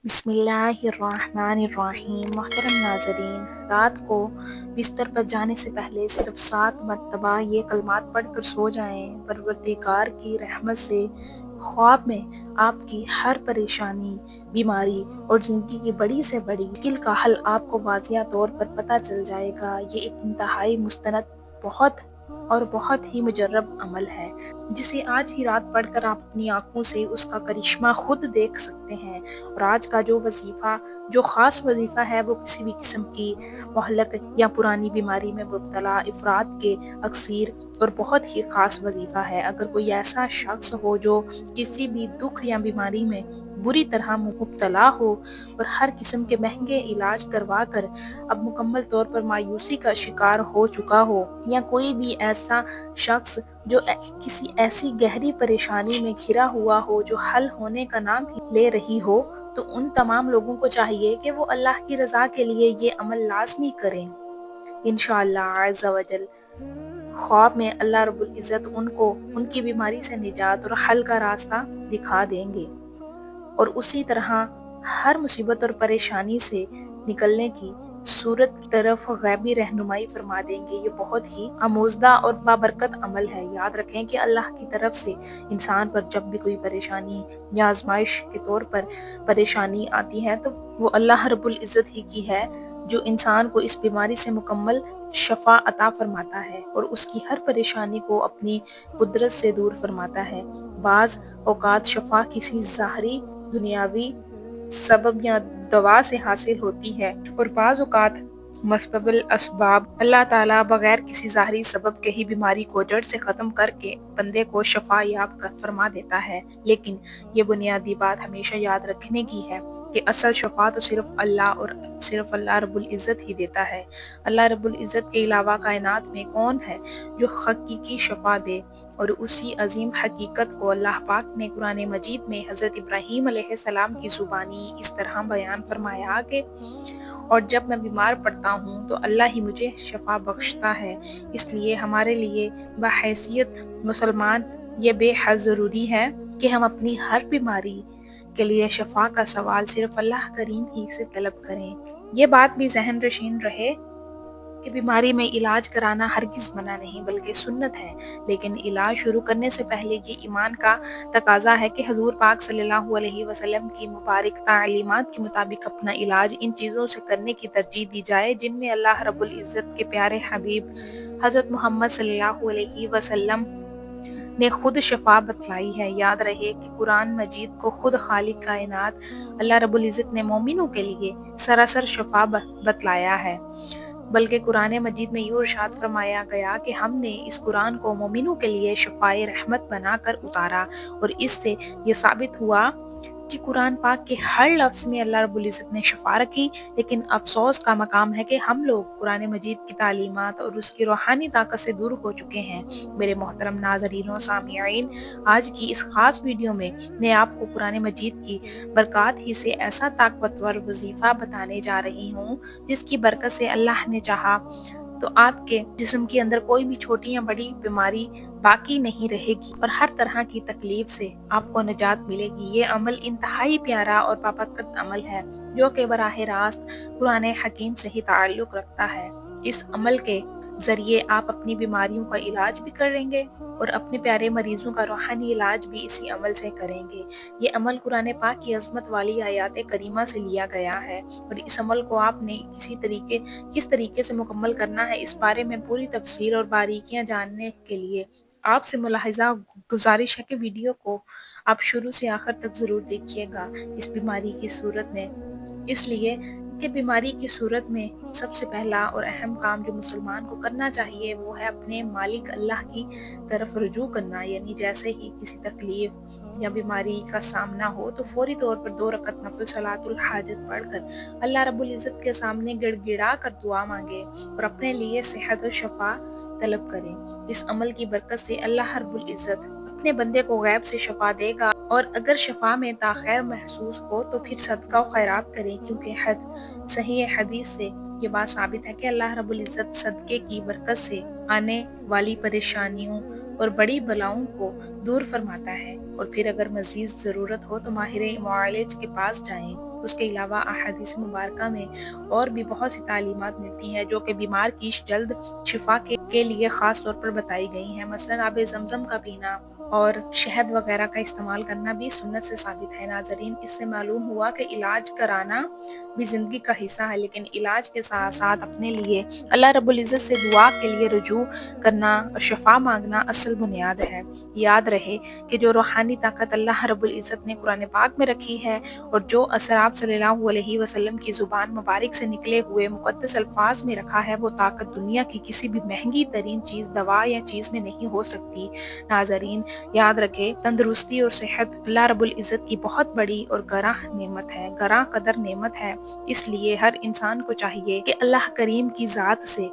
بسم اللہ الرحمن الرحیم۔ محترم ناظرین، رات کو بستر پر جانے سے پہلے صرف 7 مرتبہ یہ کلمات پڑھ کر سو جائیں۔ پروردگار کی رحمت سے خواب میں آپ کی ہر پریشانی، بیماری اور زندگی کی بڑی سے بڑی مشکل کا حل آپ کو واضح طور پر پتہ چل جائے گا۔ یہ ایک انتہائی مستند، بہت ہی مجرب عمل ہے، جسے آج ہی رات پڑھ کر آپ اپنی آنکھوں سے اس کا کرشمہ خود دیکھ سکتے ہیں۔ اور آج کا جو خاص وظیفہ ہے وہ کسی بھی قسم کی مہلک یا پرانی بیماری میں مبتلا افراد کے اکثیر اور بہت ہی خاص وظیفہ ہے۔ اگر کوئی ایسا شخص ہو جو کسی بھی دکھ یا بیماری میں بری طرح مبتلا ہو اور ہر قسم کے مہنگے علاج کروا کر اب مکمل طور پر مایوسی کا شکار ہو چکا ہو، یا کوئی بھی ایسا شخص جو کسی ایسی گہری پریشانی میں گھرا ہوا ہو جو حل ہونے کا نام ہی لے رہی ہو، تو ان تمام لوگوں کو چاہیے کہ وہ اللہ کی رضا کے لیے یہ عمل لازمی کریں۔ انشاءاللہ عز و جل خواب میں اللہ رب العزت ان کو ان کی بیماری سے نجات اور حل کا راستہ دکھا دیں گے، اور اسی طرح ہر مصیبت اور پریشانی سے نکلنے کی صورت کی طرف غیبی رہنمائی فرما دیں گے۔ یہ بہت ہی آموزدہ اور بابرکت عمل ہے۔ یاد رکھیں کہ اللہ کی طرف سے انسان پر جب بھی کوئی پریشانی یا آزمائش کے طور پر پریشانی آتی ہے تو وہ اللہ رب العزت ہی کی ہے، جو انسان کو اس بیماری سے مکمل شفا عطا فرماتا ہے اور اس کی ہر پریشانی کو اپنی قدرت سے دور فرماتا ہے۔ بعض اوقات شفا کسی ظاہری دنیاوی سبب یا دوا سے حاصل ہوتی ہے، اور بعض اوقات مسبب الاسباب اللہ تعالیٰ بغیر کسی ظاہری سبب کے ہی بیماری کو جڑ سے ختم کر کے بندے کو شفا یاب فرما دیتا ہے۔ لیکن یہ بنیادی بات ہمیشہ یاد رکھنے کی ہے کہ اصل شفا تو صرف اللہ رب العزت ہی دیتا ہے۔ اللہ رب العزت کے علاوہ کائنات میں کون ہے جو حقیقی شفا دے؟ اور اسی عظیم حقیقت کو اللہ پاک نے قرآن مجید میں حضرت ابراہیم علیہ السلام کی زبانی اس طرح بیان فرمایا کہ اور جب میں بیمار پڑتا ہوں تو اللہ ہی مجھے شفا بخشتا ہے۔ اس لیے ہمارے لیے بحیثیت مسلمان یہ بے حد ضروری ہے کہ ہم اپنی ہر بیماری کے لیے شفا کا سوال صرف اللہ کریم ہی سے طلب کریں۔ یہ بات بھی ذہن نشین رہے کہ بیماری میں علاج کرانا ہرگز منع نہیں بلکہ سنت ہے، لیکن علاج شروع کرنے سے پہلے یہ ایمان کا تقاضا ہے کہ حضور پاک صلی اللہ علیہ وسلم کی مبارک تعلیمات کے مطابق اپنا علاج ان چیزوں سے کرنے کی ترجیح دی جائے جن میں اللہ رب العزت کے پیارے حبیب حضرت محمد صلی اللہ علیہ وسلم نے خود شفا بتلائی ہے۔ یاد رہے کہ قرآن مجید کو خود خالق کائنات اللہ رب العزت نے مومنوں کے لیے سراسر شفا بتلایا ہے، بلکہ قرآن مجید میں یوں ارشاد فرمایا گیا کہ ہم نے اس قرآن کو مومنوں کے لیے شفائے رحمت بنا کر اتارا، اور اس سے یہ ثابت ہوا کہ قرآن پاک کے ہر لفظ میں اللہ رب العزت نے شفا رکھی۔ لیکن افسوس کا مقام ہے کہ ہم لوگ قرآن مجید کی تعلیمات اور اس کی روحانی طاقت سے دور ہو چکے ہیں۔ میرے محترم ناظرین و سامعین، آج کی اس خاص ویڈیو میں آپ کو قرآن مجید کی برکات ہی سے ایسا طاقتور وظیفہ بتانے جا رہی ہوں جس کی برکت سے اللہ نے چاہا تو آپ کے جسم کے اندر کوئی بھی چھوٹی یا بڑی بیماری باقی نہیں رہے گی، اور ہر طرح کی تکلیف سے آپ کو نجات ملے گی۔ یہ عمل انتہائی پیارا اور بابرکت عمل ہے جو کہ براہ راست قرآن حکیم سے ہی تعلق رکھتا ہے۔ اس عمل کے ذریعے آپ اپنی بیماریوں کا علاج بھی کریں گے اور اپنے پیارے مریضوں کا روحانی علاج بھی اسی عمل سے کریں گے۔ یہ عمل قرآن پاک کی عظمت والی آیات کریمہ سے لیا گیا ہے، اور اس عمل کو آپ نے کس طریقے سے مکمل کرنا ہے اس بارے میں پوری تفصیل اور باریکیاں جاننے کے لیے آپ سے ملاحظہ گزارش ہے کہ ویڈیو کو آپ شروع سے آخر تک ضرور دیکھیے گا۔ اس بیماری کی صورت میں اس لیے کہ بیماری کی صورت میں سب سے پہلا اور اہم کام جو مسلمان کو کرنا چاہیے وہ ہے اپنے مالک اللہ کی طرف رجوع کرنا، یعنی جیسے ہی کسی تکلیف یا بیماری کا سامنا ہو تو فوری طور پر 2 رکعت نفل صلاۃ الحاجت پڑھ کر اللہ رب العزت کے سامنے گڑ گڑا کر دعا مانگے اور اپنے لیے صحت و شفا طلب کریں۔ اس عمل کی برکت سے اللہ رب العزت اپنے بندے کو غیب سے شفا دے گا، اور اگر شفا میں تاخیر محسوس ہو تو پھر صدقہ و خیرات کریں، کیونکہ صحیح حدیث سے یہ بات ثابت ہے کہ اللہ رب العزت صدقے کی برکت سے آنے والی پریشانیوں اور بڑی بلاؤں کو دور فرماتا ہے۔ اور پھر اگر مزید ضرورت ہو تو ماہر معالج کے پاس جائیں۔ اس کے علاوہ احادیث مبارکہ میں اور بھی بہت سی تعلیمات ملتی ہیں جو کہ بیمار کی جلد شفا کے لیے خاص طور پر بتائی گئی ہیں۔ مثلاً آب زمزم کا پینا اور شہد وغیرہ کا استعمال کرنا بھی سنت سے ثابت ہے۔ ناظرین، اس سے معلوم ہوا کہ علاج کرانا بھی زندگی کا حصہ ہے، لیکن علاج کے ساتھ ساتھ اپنے لیے اللہ رب العزت سے دعا کے لیے رجوع کرنا اور شفا مانگنا اصل بنیاد ہے۔ یاد رہے کہ جو روحانی طاقت اللہ رب العزت نے قرآن پاک میں رکھی ہے اور جو اثر آپ صلی اللہ علیہ وسلم کی زبان مبارک سے نکلے ہوئے مقدس الفاظ میں رکھا ہے، وہ طاقت دنیا کی کسی بھی مہنگی ترین چیز، دوا یا چیز میں نہیں ہو سکتی۔ ناظرین، یاد رکھے تندرستی اور صحت اللہ رب العزت کی بہت بڑی اور گراں نعمت ہے، گراں قدر نعمت ہے۔ اس لیے ہر انسان کو چاہیے کہ اللہ کریم کی ذات سے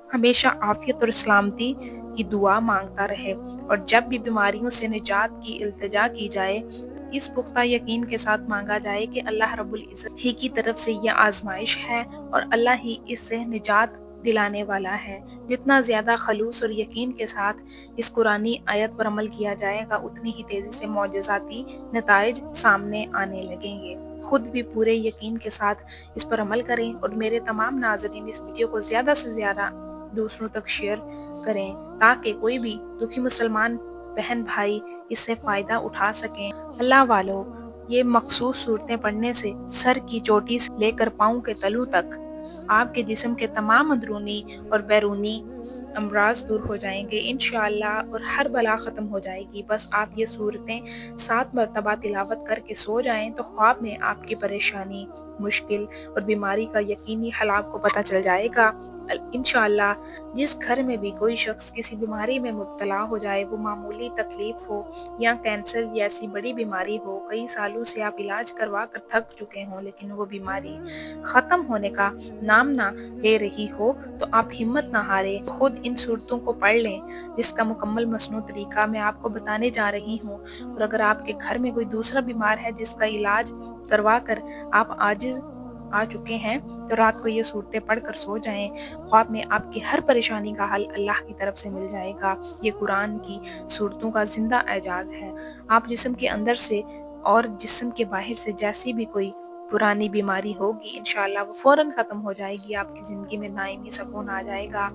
ہمیشہ عافیت اور سلامتی کی دعا مانگتا رہے، اور جب بھی بیماریوں سے نجات کی التجا کی جائے تو اس پختہ یقین کے ساتھ مانگا جائے کہ اللہ رب العزت ہی کی طرف سے یہ آزمائش ہے اور اللہ ہی اس سے نجات دلانے والا ہے۔ جتنا زیادہ خلوص اور یقین کے ساتھ اس قرآنی آیت پر عمل کیا جائے گا، اتنی ہی تیزی سے معجزاتی نتائج سامنے آنے لگیں گے۔ خود بھی پورے یقین کے ساتھ اس پر عمل کریں، اور میرے تمام ناظرین اس ویڈیو کو زیادہ سے زیادہ دوسروں تک شیئر کریں تاکہ کوئی بھی دکھی مسلمان بہن بھائی اس سے فائدہ اٹھا سکیں۔ اللہ والو، یہ مخصوص صورتیں پڑھنے سے سر کی چوٹی سے لے کر پاؤں کے تلوں تک آپ کے جسم کے تمام اندرونی اور بیرونی امراض دور ہو جائیں گے انشاءاللہ، اور ہر بلا ختم ہو جائے گی۔ بس آپ یہ صورتیں 7 مرتبہ تلاوت کر کے سو جائیں تو خواب میں آپ کی پریشانی، مشکل اور بیماری کا یقینی حل آپ کو پتہ چل جائے گا۔ انشاءاللہ جس گھر میں بھی کوئی شخص کسی بیماری میں مبتلا ہو جائے، وہ معمولی تکلیف ہو یا کینسر جیسی بڑی بیماری ہو، کئی سالوں سے آپ علاج کروا کر تھک چکے ہوں لیکن وہ بیماری ختم ہونے کا نام نہ لے رہی ہو، تو آپ ہمت نہ ہاریں، خود ان صورتوں کو پڑھ لیں جس کا مکمل مصنوع طریقہ میں آپ کو بتانے جا رہی ہوں۔ اور اگر آپ کے گھر میں کوئی دوسرا بیمار ہے جس کا علاج کروا کر آپ عاجز آ چکے ہیں، تو رات کو یہ صورتیں پڑھ کر سو جائیں، خواب میں آپ کی ہر پریشانی کا حل اللہ کی طرف سے مل جائے گا۔ یہ قرآن کی صورتوں کا زندہ اعجاز ہے۔ آپ جسم کے اندر سے اور جسم کے باہر سے جیسی بھی کوئی پرانی بیماری ہوگی، انشاءاللہ وہ فوراً ختم ہو جائے گی، آپ کی زندگی میں دائمی سکون آ جائے گا۔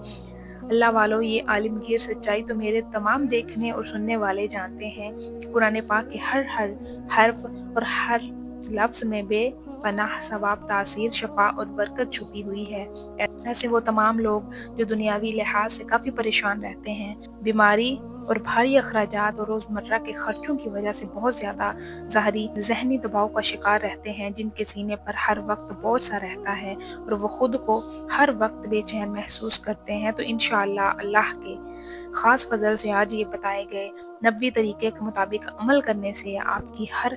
اللہ والو، یہ عالمگیر سچائی تو میرے تمام دیکھنے اور سننے والے جانتے ہیں کہ قرآن پاک کے ہر حرف اور ہر لفظ میں بے پناہ ثواب، تاثیر، شفا اور برکت چھپی ہوئی ہے۔ ایسے وہ تمام لوگ جو دنیاوی لحاظ سے کافی پریشان رہتے ہیں، بیماری اور بھاری اخراجات اور روزمرہ کے خرچوں کی وجہ سے بہت زیادہ ظاہری ذہنی دباؤ کا شکار رہتے ہیں، جن کے سینے پر ہر وقت بوجھ سا رہتا ہے اور وہ خود کو ہر وقت بے چین محسوس کرتے ہیں، تو انشاءاللہ اللہ کے خاص فضل سے آج یہ بتائے گئے نبوی طریقے کے مطابق عمل کرنے سے آپ کی ہر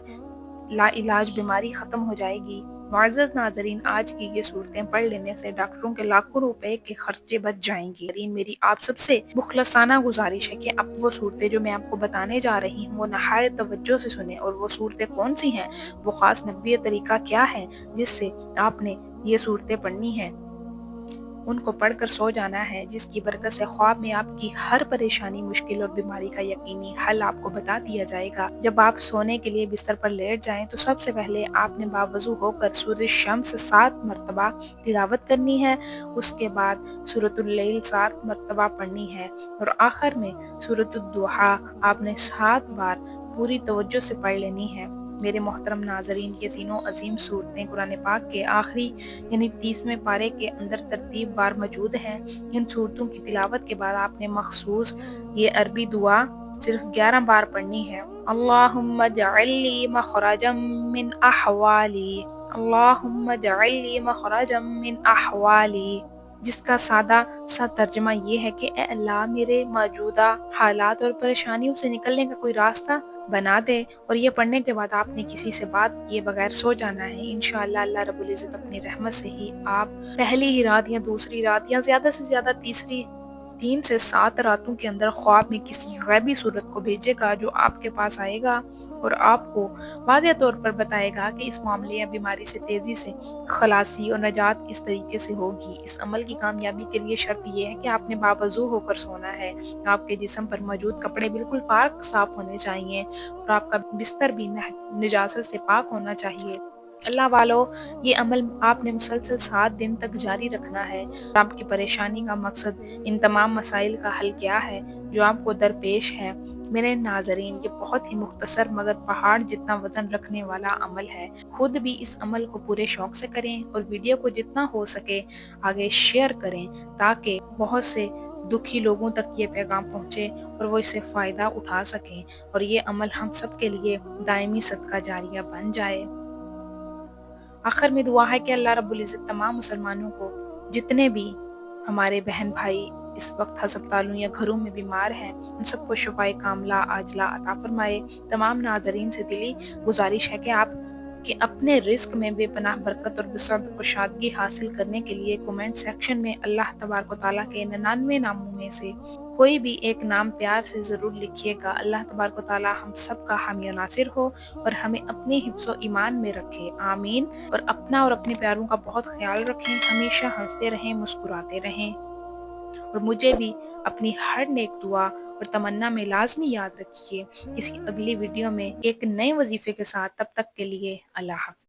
لا علاج بیماری ختم ہو جائے گی۔ معزز ناظرین، آج کی یہ صورتیں پڑھ لینے سے ڈاکٹروں کے لاکھوں روپے کے خرچے بچ جائیں گے۔ میری آپ سب سے مخلصانہ گزارش ہے کہ اب وہ صورتیں جو میں آپ کو بتانے جا رہی ہوں وہ نہایت توجہ سے سنیں، اور وہ صورتیں کون سی ہیں، وہ خاص نبوی طریقہ کیا ہے جس سے آپ نے یہ صورتیں پڑھنی ہیں، ان کو پڑھ کر سو جانا ہے، جس کی برکت سے خواب میں آپ کی ہر پریشانی، مشکل اور بیماری کا یقینی حل آپ کو بتا دیا جائے گا۔ جب آپ سونے کے لیے بستر پر لیٹ جائیں تو سب سے پہلے آپ نے باوضو ہو کر سورۃ الشمس 7 مرتبہ تلاوت کرنی ہے، اس کے بعد سورۃ اللیل 7 مرتبہ پڑھنی ہے، اور آخر میں سورۃ الضحیٰ آپ نے 7 بار پوری توجہ سے پڑھ لینی ہے۔ میرے محترم ناظرین، یہ تینوں عظیم صورتیں قرآن پاک کے آخری یعنی 30ویں پارے کے اندر ترتیب وار موجود ہیں۔ ان صورتوں کی تلاوت کے بعد آپ نے مخصوص یہ عربی دعا صرف 11 بار پڑھنی ہے۔ اللہم اجعل لی مخرجا من احوالی، اللہم اجعل لی مخرجا من احوالی، جس کا سادہ سا ترجمہ یہ ہے کہ اے اللہ، میرے موجودہ حالات اور پریشانیوں سے نکلنے کا کوئی راستہ بنا دے۔ اور یہ پڑھنے کے بعد آپ نے کسی سے بات کیے بغیر سو جانا ہے۔ انشاءاللہ اللہ رب العزت اپنی رحمت سے ہی آپ پہلی ہی رات یا دوسری رات یا زیادہ سے زیادہ تیسری 3 سے 7 راتوں کے اندر خواب میں کسی غیبی صورت کو بھیجے گا جو آپ کے پاس آئے گا اور آپ کو واضح طور پر بتائے گا کہ اس معاملے یا بیماری سے تیزی سے خلاصی اور نجات اس طریقے سے ہوگی۔ اس عمل کی کامیابی کے لیے شرط یہ ہے کہ آپ نے باوضو ہو کر سونا ہے، آپ کے جسم پر موجود کپڑے بالکل پاک صاف ہونے چاہیے اور آپ کا بستر بھی نجاست سے پاک ہونا چاہیے۔ اللہ والو، یہ عمل آپ نے مسلسل 7 دن تک جاری رکھنا ہے۔ آپ کی پریشانی کا مقصد ان تمام مسائل کا حل کیا ہے جو آپ کو درپیش ہے؟ میرے ناظرین، یہ بہت ہی مختصر مگر پہاڑ جتنا وزن رکھنے والا عمل ہے۔ خود بھی اس عمل کو پورے شوق سے کریں اور ویڈیو کو جتنا ہو سکے آگے شیئر کریں تاکہ بہت سے دکھی لوگوں تک یہ پیغام پہنچے اور وہ اس سے فائدہ اٹھا سکیں اور یہ عمل ہم سب کے لیے دائمی صدقہ جاریہ بن جائے۔ آخر میں دعا ہے کہ اللہ رب العزت تمام مسلمانوں کو، جتنے بھی ہمارے بہن بھائی اس وقت ہسپتالوں یا گھروں میں بیمار ہیں، ان سب کو شفائے کاملہ عاجلہ عطا فرمائے۔ تمام ناظرین سے دلی گزارش ہے کہ آپ کہ اپنے رزق میں بے پناہ برکت اور وسعت و کشادگی حاصل کرنے کے لیے کومنٹ سیکشن میں اللہ تبارک و تعالیٰ کے 99 ناموں میں سے کوئی بھی ایک نام پیار سے ضرور لکھیے گا۔ اللہ تبارک و تعالیٰ ہم سب کا حامی و ناصر ہو اور ہمیں اپنے حفظ و ایمان میں رکھے، آمین۔ اور اپنا اور اپنے پیاروں کا بہت خیال رکھیں، ہمیشہ ہنستے رہیں، مسکراتے رہیں، اور مجھے بھی اپنی ہر نیک دعا اور تمنا میں لازمی یاد رکھیے۔ کسی اگلی ویڈیو میں ایک نئے وظیفے کے ساتھ، تب تک کے لیے اللہ حافظ۔